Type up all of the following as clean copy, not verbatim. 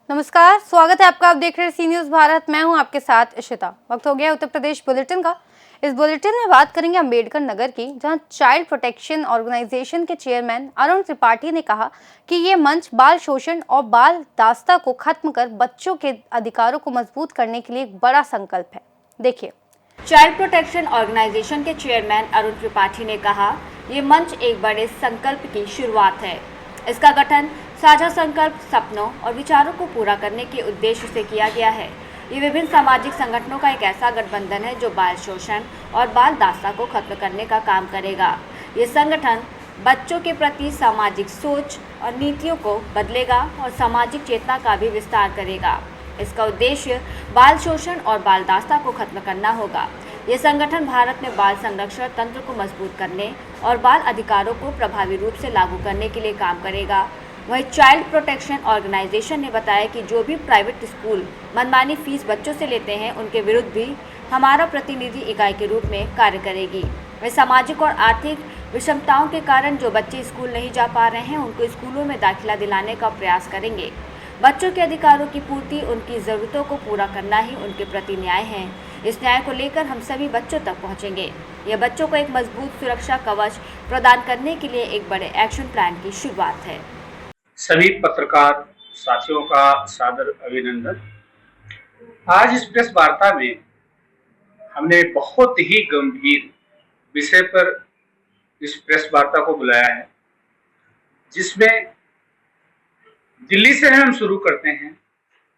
नमस्कार, स्वागत है आपका। आप देख रहे हैं सी न्यूज़ भारत। मैं हूं आपके साथ इशिता। वक्त हो गया उत्तर प्रदेश बुलेटिन का। इस बुलेटिन में बात करेंगे अंबेडकर नगर की, जहां चाइल्ड प्रोटेक्शन ऑर्गेनाइजेशन के चेयरमैन अरुण त्रिपाठी ने कहा कि ये मंच बाल शोषण और बाल दास्ता को खत्म कर बच्चों के अधिकारों को मजबूत करने के लिए एक बड़ा संकल्प है। देखिए, चाइल्ड प्रोटेक्शन ऑर्गेनाइजेशन के चेयरमैन अरुण त्रिपाठी ने कहा, ये मंच एक बड़े संकल्प की शुरुआत है। इसका गठन साझा संकल्प, सपनों और विचारों को पूरा करने के उद्देश्य से किया गया है। ये विभिन्न सामाजिक संगठनों का एक ऐसा गठबंधन है जो बाल शोषण और बाल दास्ता को खत्म करने का काम करेगा। ये संगठन बच्चों के प्रति सामाजिक सोच और नीतियों को बदलेगा और सामाजिक चेतना का भी विस्तार करेगा। इसका उद्देश्य बाल शोषण और बाल दास्ता को खत्म करना होगा। ये संगठन भारत में बाल संरक्षण तंत्र को मजबूत करने और बाल अधिकारों को प्रभावी रूप से लागू करने के लिए काम करेगा। वहीं चाइल्ड प्रोटेक्शन ऑर्गेनाइजेशन ने बताया कि जो भी प्राइवेट स्कूल मनमानी फीस बच्चों से लेते हैं, उनके विरुद्ध भी हमारा प्रतिनिधि इकाई के रूप में कार्य करेगी। वे सामाजिक और आर्थिक विषमताओं के कारण जो बच्चे स्कूल नहीं जा पा रहे हैं, उनको स्कूलों में दाखिला दिलाने का प्रयास करेंगे। बच्चों के अधिकारों की पूर्ति, उनकी ज़रूरतों को पूरा करना ही उनके प्रति न्याय है। इस न्याय को लेकर हम सभी बच्चों तक पहुंचेंगे। यह बच्चों को एक मजबूत सुरक्षा कवच प्रदान करने के लिए एक बड़े एक्शन प्लान की शुरुआत है। सभी पत्रकार साथियों का सादर अभिनंदन। आज इस प्रेस वार्ता में हमने बहुत ही गंभीर विषय पर इस प्रेस वार्ता को बुलाया है, जिसमें दिल्ली से हम शुरू करते हैं।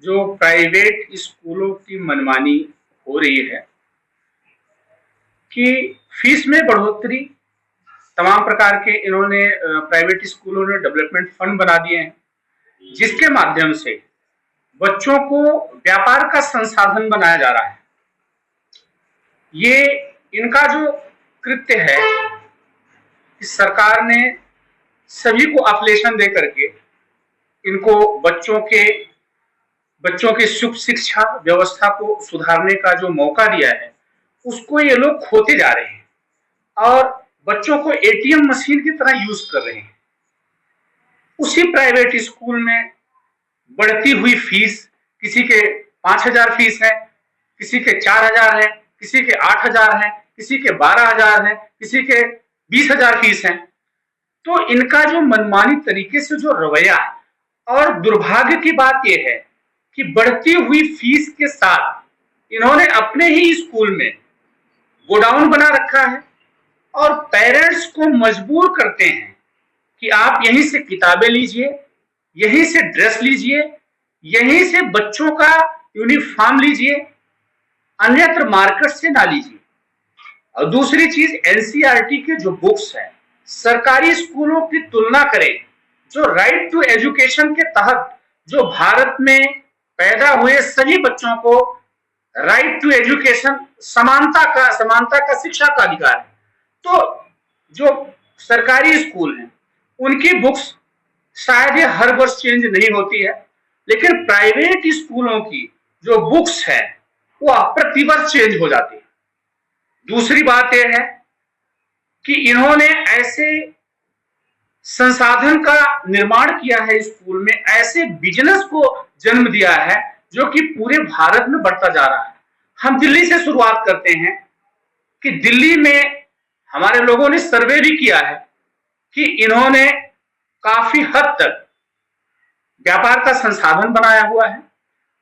जो प्राइवेट स्कूलों की मनमानी हो रही है कि फीस में बढ़ोतरी, तमाम प्रकार के इन्होंने प्राइवेट स्कूलों ने डेवलपमेंट फंड बना दिए हैं, जिसके माध्यम से बच्चों को व्यापार का संसाधन बनाया जा रहा है। ये इनका जो कृत्य है, इस सरकार ने सभी को अफलेशन दे करके इनको बच्चों की सुख शिक्षा व्यवस्था को सुधारने का जो मौका दिया है, उसको ये लोग खोते जा रहे हैं और बच्चों को एटीएम मशीन की तरह यूज कर रहे हैं। उसी प्राइवेट स्कूल में बढ़ती हुई फीस, किसी के 5,000 फीस है, किसी के 4,000 है, किसी के 8,000 है, किसी के 12,000 है, किसी के 20,000 फीस है। तो इनका जो मनमानी तरीके से जो रवैया है, और दुर्भाग्य की बात यह है कि बढ़ती हुई फीस के साथ इन्होंने अपने ही स्कूल में गोडाउन बना रखा है और पेरेंट्स को मजबूर करते हैं कि आप यहीं से किताबें लीजिए, यहीं से ड्रेस लीजिए, यहीं से बच्चों का यूनिफॉर्म लीजिए, अन्यत्र मार्केट से ना लीजिए। और दूसरी चीज, एनसीईआरटी के जो बुक्स हैं, सरकारी स्कूलों की तुलना करें, जो राइट टू एजुकेशन के तहत जो भारत में पैदा हुए सभी बच्चों को राइट टू एजुकेशन, समानता का शिक्षा का अधिकार है। तो जो सरकारी स्कूल हैं, उनकी बुक्स शायद ये हर वर्ष चेंज नहीं होती है, लेकिन प्राइवेट स्कूलों की जो बुक्स है वो प्रतिवर्ष चेंज हो जाती है। दूसरी बात यह है कि इन्होंने ऐसे संसाधन का निर्माण किया है स्कूल में, ऐसे बिजनेस को जन्म दिया है जो कि पूरे भारत में बढ़ता जा रहा है। हम दिल्ली से शुरुआत करते हैं कि दिल्ली में हमारे लोगों ने सर्वे भी किया है कि इन्होंने काफी हद तक व्यापार का संसाधन बनाया हुआ है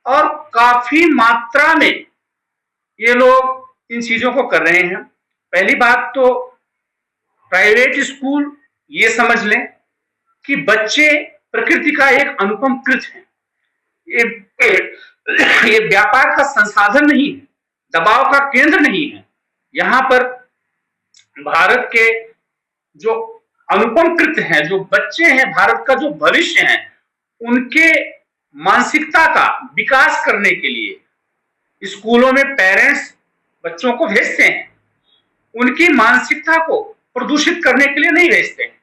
और काफी मात्रा में ये लोग इन चीजों को कर रहे हैं। पहली बात तो प्राइवेट स्कूल ये समझ लें कि बच्चे प्रकृति का एक अनुपम कृत है। ये व्यापार का संसाधन नहीं है, दबाव का केंद्र नहीं है। यहाँ पर भारत के जो अनुपम कृत हैं, जो बच्चे हैं, भारत का जो भविष्य है, उनके मानसिकता का विकास करने के लिए स्कूलों में पेरेंट्स बच्चों को भेजते हैं, उनकी मानसिकता को प्रदूषित करने के लिए नहीं भेजते हैं।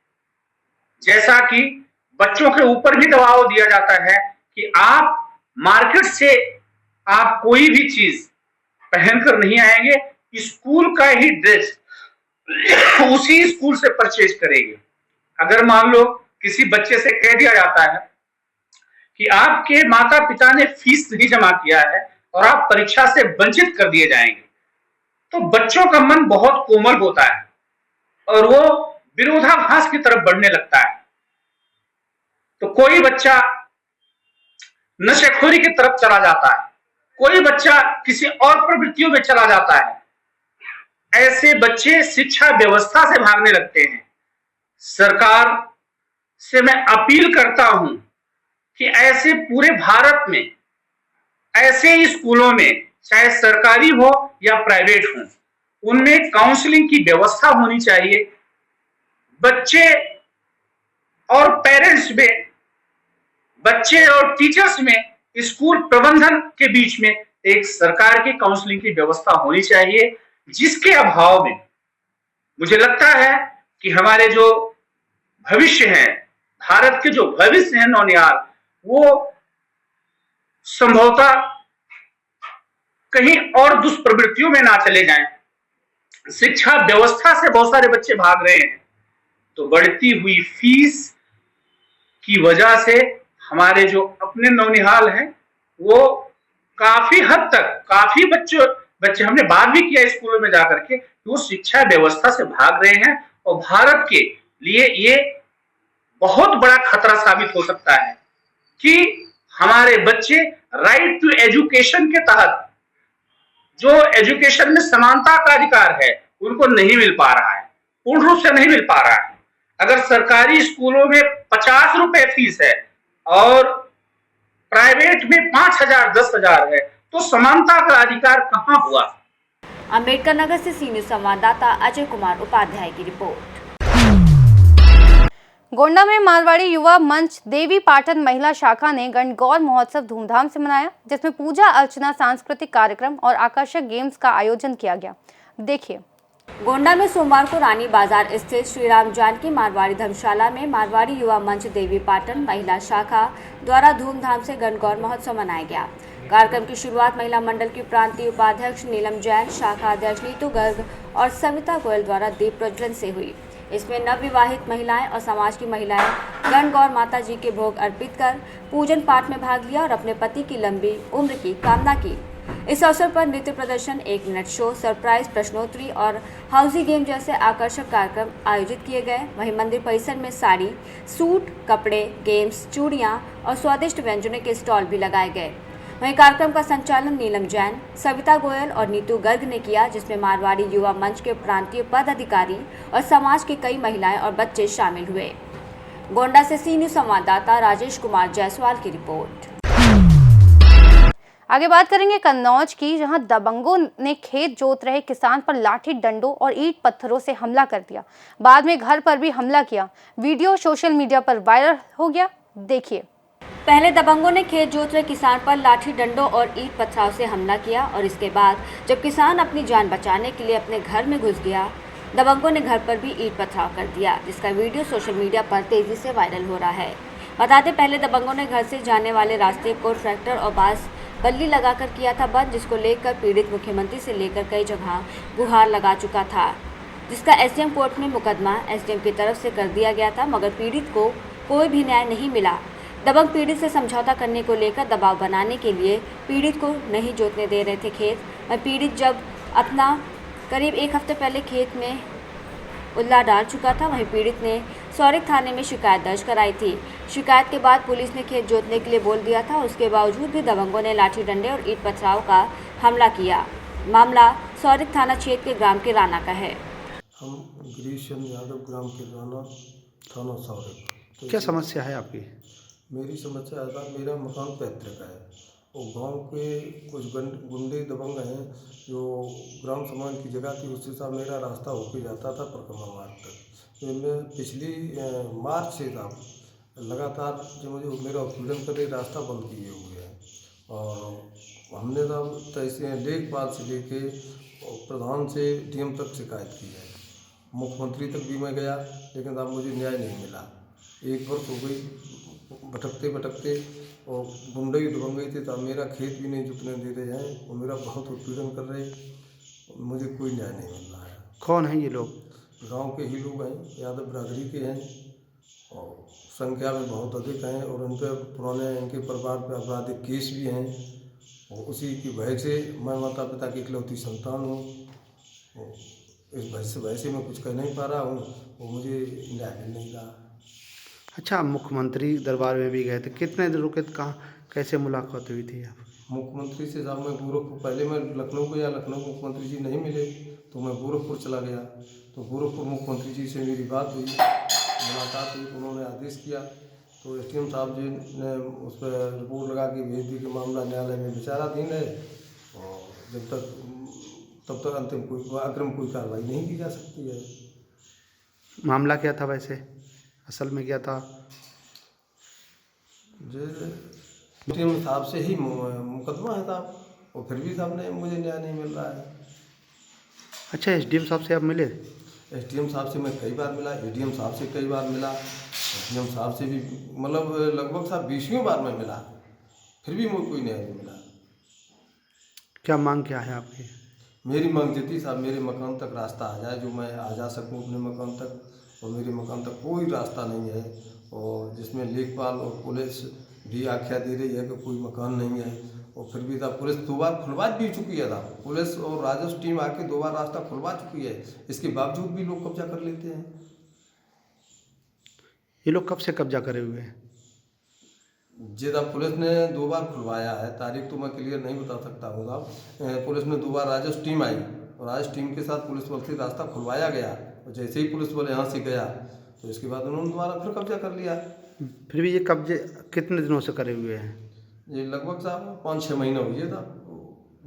जैसा कि बच्चों के ऊपर भी दबाव दिया जाता है कि आप मार्केट से आप कोई भी चीज पहनकर नहीं आएंगे, स्कूल का ही ड्रेस उसी स्कूल से परचेज करेगी। अगर मान लो किसी बच्चे से कह दिया जाता है कि आपके माता पिता ने फीस नहीं जमा किया है और आप परीक्षा से वंचित कर दिए जाएंगे, तो बच्चों का मन बहुत कोमल होता है और वो विरोधाभास की तरफ बढ़ने लगता है। तो कोई बच्चा नशेखोरी की तरफ चला जाता है, कोई बच्चा किसी और प्रवृत्तियों में चला जाता है। ऐसे बच्चे शिक्षा व्यवस्था से भागने लगते हैं। सरकार से मैं अपील करता हूं कि ऐसे पूरे भारत में ऐसे स्कूलों में, चाहे सरकारी हो या प्राइवेट हो, उनमें काउंसलिंग की व्यवस्था होनी चाहिए। बच्चे और पेरेंट्स में, बच्चे और टीचर्स में, स्कूल प्रबंधन के बीच में एक सरकार की काउंसलिंग की व्यवस्था होनी चाहिए, जिसके अभाव में मुझे लगता है कि हमारे जो भविष्य है, भारत के जो भविष्य है नौनिहाल, वो संभवतः कहीं और दुष्प्रवृत्तियों में ना चले जाएं। शिक्षा व्यवस्था से बहुत सारे बच्चे भाग रहे हैं, तो बढ़ती हुई फीस की वजह से हमारे जो अपने नौनिहाल हैं वो काफी हद तक, काफी बच्चे हमने बात भी किया स्कूलों में जाकर के, वो शिक्षा व्यवस्था से भाग रहे हैं और भारत के लिए ये बहुत बड़ा खतरा साबित हो सकता है कि हमारे बच्चे राइट टू एजुकेशन के तहत, जो एजुकेशन में समानता का अधिकार है, उनको नहीं मिल पा रहा है, पूर्ण रूप से नहीं मिल पा रहा है। अगर सरकारी स्कूलों में 50 रुपए फीस है और प्राइवेट में 5,000, 10,000 है, तो समानता का अधिकार कहां हुआ? अम्बेडकर नगर से सी न्यूज संवाददाता अजय कुमार उपाध्याय की रिपोर्ट। गोंडा में मारवाड़ी युवा मंच देवी पाटन महिला शाखा ने गणगौर महोत्सव धूमधाम से मनाया, जिसमें पूजा अर्चना, सांस्कृतिक कार्यक्रम और आकर्षक गेम्स का आयोजन किया गया। देखिए। गोंडा में सोमवार को रानी बाजार स्थित श्री राम जानकी मारवाड़ी धर्मशाला में मारवाड़ी युवा मंच देवी पाटन महिला शाखा द्वारा धूमधाम से गणगौर महोत्सव मनाया गया। कार्यक्रम की शुरुआत महिला मंडल की प्रांतीय उपाध्यक्ष नीलम जैन, शाखा अध्यक्ष नीतू गर्ग और सविता गोयल द्वारा दीप प्रज्वलन से हुई। इसमें नवविवाहित महिलाएं और समाज की महिलाएं गणगौर माता जी के भोग अर्पित कर पूजन पाठ में भाग लिया और अपने पति की लंबी उम्र की कामना की। इस अवसर पर नृत्य प्रदर्शन, 1 मिनट शो, सरप्राइज प्रश्नोत्तरी और हाउसी गेम जैसे आकर्षक कार्यक्रम आयोजित किए गए। वहीं मंदिर परिसर में साड़ी, सूट, कपड़े, गेम्स, चूड़ियां और स्वादिष्ट व्यंजनों के स्टॉल भी लगाए गए। वहीं कार्यक्रम का संचालन नीलम जैन, सविता गोयल और नीतू गर्ग ने किया, जिसमें मारवाड़ी युवा मंच के प्रांतीय पदाधिकारी और समाज की कई महिलाएं और बच्चे शामिल हुए। गोंडा से सी न्यूज संवाददाता राजेश कुमार जायसवाल की रिपोर्ट। आगे बात करेंगे कन्नौज की, जहां दबंगों ने खेत जोत रहे किसान पर लाठी डंडों और ईंट पत्थरों से हमला कर दिया। बाद में घर पर भी हमला किया। वीडियो सोशल मीडिया पर वायरल हो गया। देखिए। पहले दबंगों ने खेत जोत रहे किसान पर लाठी डंडों और ईंट पत्थरों से हमला किया और इसके बाद जब किसान अपनी जान बचाने के लिए अपने घर में घुस गया, दबंगों ने घर पर भी ईंट पथराव कर दिया, जिसका वीडियो सोशल मीडिया पर तेजी से वायरल हो रहा है। बता दें, पहले दबंगों ने घर से जाने वाले रास्ते को ट्रैक्टर और बांस बल्ली लगाकर किया था बंद, जिसको लेकर पीड़ित मुख्यमंत्री से लेकर कई जगह गुहार लगा चुका था, जिसका एसडीएम कोर्ट में मुकदमा एसडीएम की तरफ से कर दिया गया था, मगर पीड़ित को कोई भी न्याय नहीं मिला। दबंग पीड़ित से समझौता करने को लेकर दबाव बनाने के लिए पीड़ित को नहीं जोतने दे रहे थे खेत। और पीड़ित जब अपना करीब 1 हफ्ते पहले खेत में उल्ला डाल चुका था, वहीं पीड़ित ने सौरिक थाने में शिकायत दर्ज कराई थी। शिकायत के बाद पुलिस ने खेत जोतने के लिए बोल दिया था। उसके बावजूद भी दबंगों ने लाठी डंडे और ईंट पथराव का हमला किया। मामला सौरिक थाना क्षेत्र के ग्राम के राना का है। हम गिरीश चंद्र यादव, ग्राम के राना, थाना सौरिक। क्या समस्या है आपकी? मेरी समस्या ऐसा, मेरा मकान पैतृक है और गांव के कुछ गुंडे दबंग हैं जो ग्राम समान की जगह थी, उससे साथ मेरा रास्ता होके जाता था परिक्रमा मार्ग तक। तो मैं पिछली मार्च से था लगातार जो मुझे मेरा उत्पीड़न करे रास्ता बंद किए हुए हैं और हमने तब तहसील लेखपाल से लेके प्रधान से डीएम तक शिकायत की है। मुख्यमंत्री तक भी मैं गया, लेकिन तब मुझे न्याय नहीं मिला। 1 वर्ष हो गई भटकते भटकते और गुंडई दबंगई थे, तब मेरा खेत भी नहीं जुतने दे रहे हैं और मेरा बहुत उत्पीड़न कर रहे, मुझे कोई न्याय नहीं मिल रहा है। कौन है ये लोग? गांव के ही लोग हैं, यादव बिरादरी के हैं और संख्या में बहुत अधिक हैं और उन पर पुराने इनके परिवार पे आपराधिक केस भी हैं और उसी की वजह से मैं माता पिता की इकलौती संतान हूँ। और इस वजह से मैं कुछ कह नहीं पा रहा हूँ और मुझे न्याय मिल नहीं रहा। अच्छा, मुख्यमंत्री दरबार में भी गए थे, कितने दिन रुके, कहाँ कैसे मुलाकात हुई थी आप? मुख्यमंत्री से साहब मैं गोरखपुर, पहले मैं लखनऊ गया, लखनऊ मुख्यमंत्री जी नहीं मिले तो मैं गोरखपुर चला गया। तो गोरखपुर मुख्यमंत्री जी से मेरी बात हुई, मुलाकात हुई, उन्होंने आदेश किया तो एसडीएम साहब जी ने उस पर रिपोर्ट लगा के भेज दी कि मामला न्यायालय में विचाराधीन है और तब तक अग्रिम कोई कार्रवाई नहीं की जा सकती है। मामला क्या था वैसे, असल में क्या था? जो एसडीएम साहब से ही मुकदमा है साहब और फिर भी साहब ने मुझे न्याय नहीं मिल रहा है। अच्छा, एसडीएम साहब से आप मिले? एसडीएम साहब से मैं कई बार मिला, एडीएम साहब से कई बार मिला, एसडीएम साहब से भी मतलब लगभग साहब 20वीं बार मैं मिला, फिर भी मुझे कोई न्याय नहीं मिला। क्या मांग क्या है आपकी? मेरी मांग थी साहब मेरे मकान तक रास्ता आ जाए, जो मैं आ जा सकूं अपने मकान तक, और मेरे मकान तक कोई रास्ता नहीं है और जिसमें लेखपाल और पुलिस भी आख्या दे रही है कि कोई मकान नहीं है और फिर भी साहब पुलिस 2 बार खुलवा भी चुकी है साहब, पुलिस और राजस्व टीम आके 2 बार रास्ता खुलवा चुकी है, इसके बावजूद भी लोग कब्जा कर लेते हैं। ये लोग कब से कब्जा करे हुए हैं? जी साहब पुलिस ने 2 बार खुलवाया है, तारीख तो मैं क्लियर नहीं बता सकता हूँ साहब। पुलिस में 2 बार राजस्व टीम आई और राजस्व टीम के साथ पुलिस बल से रास्ता खुलवाया गया और जैसे ही पुलिस बल यहाँ से गया तो इसके बाद उन्होंने दोबारा फिर कब्जा कर लिया। फिर भी ये कब्जे कितने दिनों से करे हुए हैं? ये लगभग साहब 5-6 महीने हुए था,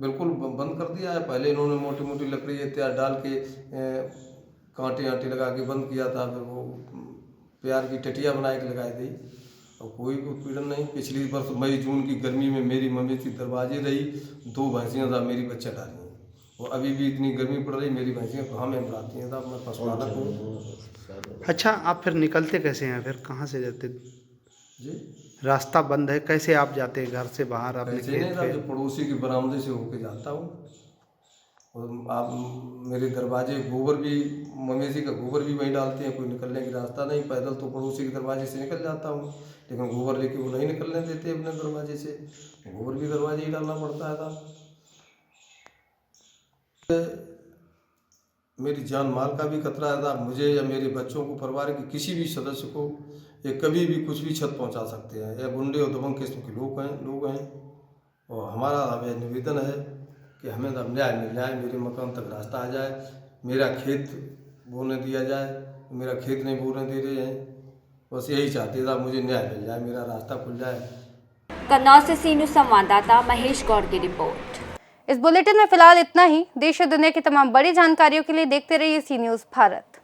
बिल्कुल बंद कर दिया है। पहले इन्होंने मोटी मोटी लकड़ी इत्यादि डाल के कांटे आंटे लगा के बंद किया था, फिर वो प्यार की टटिया बना के लगाई थी और कोई उत्पीड़न नहीं। पिछली वर्ष मई जून की गर्मी में मेरी मम्मी थी दरवाजे रही, 2 भैंसियाँ था मेरी बच्चा डाली और अभी भी इतनी गर्मी पड़ रही, मेरी भैंसियाँ कहाँ में बुलाती हैं साहब, मैं पशुपालक हूँ। अच्छा, आप फिर निकलते कैसे हैं, फिर कहाँ से जाते? जी रास्ता बंद है, कैसे आप जाते हैं घर से बाहर? आप ऐसे नहीं साहब, जो पड़ोसी की बरामदे से होके जाता हूँ और आप मेरे दरवाजे गोबर भी, मवेशी का गोबर भी वहीं डालते हैं, कोई निकलने की रास्ता नहीं, पैदल तो पड़ोसी के दरवाजे से निकल जाता हूँ, लेकिन गोबर लेके वो नहीं निकलने देते अपने दरवाजे से, गोबर भी दरवाजे ही डालना पड़ता है साहब। मेरी जान माल का भी खतरा है साहब, मुझे या मेरे बच्चों को, परिवार के किसी भी सदस्य को ये कभी भी कुछ भी क्षत पहुंचा सकते हैं, या गुंडे और दबंग किस्म के लोग हैं और हमारा अब यह निवेदन है कि हमें अब न्याय मिल जाए, मेरे मकान तक रास्ता आ जाए, मेरा खेत बोने दिया जाए, मेरा खेत नहीं बोने दे रहे हैं, बस यही चाहते साहब, मुझे न्याय मिल जाए, मेरा रास्ता खुल जाए। कन्नौज से सी न्यूज़ संवाददाता महेश गौर की रिपोर्ट। इस बुलेटिन में फिलहाल इतना ही। देश और दुनिया की तमाम बड़ी जानकारियों के लिए देखते रहिए सी न्यूज़ भारत।